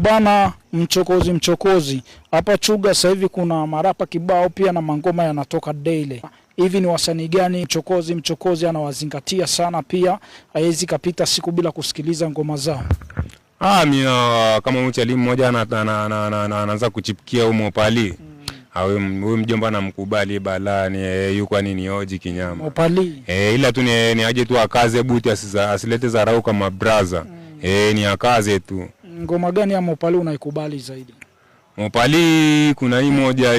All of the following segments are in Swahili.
Bana, mchokozi hapa Chuga sasa hivi kuna marapa kibao pia na mangoma yanatoka daily. Hivi ni wasanii gani mchokozi anawazingatia sana, pia haiwezi kapita siku bila kusikiliza ngoma zao? Mimi kama mchali mmoja anaanza kuchipikia Mopali. Huyu mjomba namkubali balani, yuko nini Oji Kinyama. Mopali. Ila tu ni aje tu akaze buti asilete zarau kama brother. Ni akaze tu. Ngoma gani ya Mopali unaikubali zaidi? Mopali kuna hii moja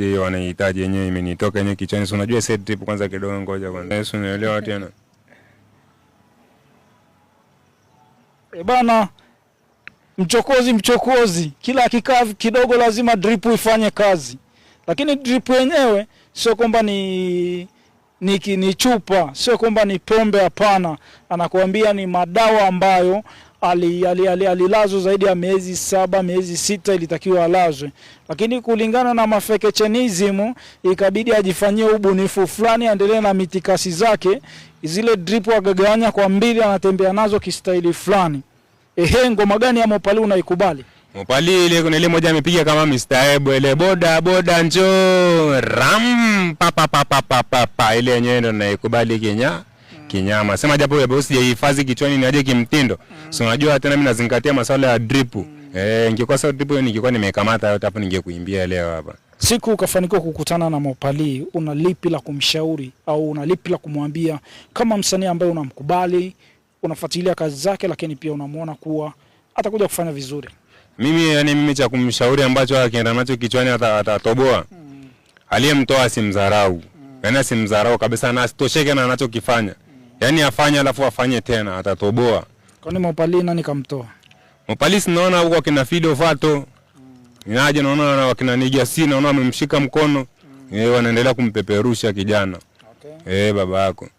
hiyo wanahitaji yenyewe imenitoka yenyewe kichwani. Unajua set trip kwanza kidogo, ngoja kwanza. Unaelewa tena. Bana, mchokozi kila akikaa kidogo lazima drip ifanye kazi. Lakini drip yenyewe sio kwamba ni chupa, sio kwamba ni pombe, hapana. Anakuambia ni madawa ambayo alilazwa zaidi ya miezi 7 miezi 6 ilitakiwa alazwe, lakini kulingana na mafekechenism ikabidi ajifanyie ubunifu fulani, aendelee na mitikasi zake. Zile drip agaganya kwa 2 anatembea nazo kistaili fulani. Ngoma gani ya Mopali unaikubali? Mopali ile kuna ile moja amepiga kama Mr. Ebo, ile boda njoo ram pa ile yenyewe ndo naikubali kinyama. Sema japo wewe usijihifadhi kichwani, ni aje kimtindo. So unajua tena mimi nazingatia masuala ya drip. Ingekuwa sawa drip ningekuwa nimekamata yote hapo, ningekuimbia leo hapa. Siku ukafanikiwa kukutana na Mopali, una lipi la kumshauri au una lipi la kumwambia kama msanii ambaye unamkubali, unafuatilia kazi zake, lakini pia unamuona kuwa atakuja kufanya vizuri? Mimi cha kumshauri ambacho akienda nacho kichwani atatoboa. Aliyemtoa asimdharau. Yaani asimdharau kabisa, na asitosheke na anachokifanya. Yaani afanye alafu afanye tena, atatoboa. Kwani Mopali nani kamtoa? Mopali sinaona huko kina Fido Fato. Ninaje naona wakina Nigasi, naona amemshika mkono. Wanaendelea kumpeperusha kijana. Okay. Baba yako.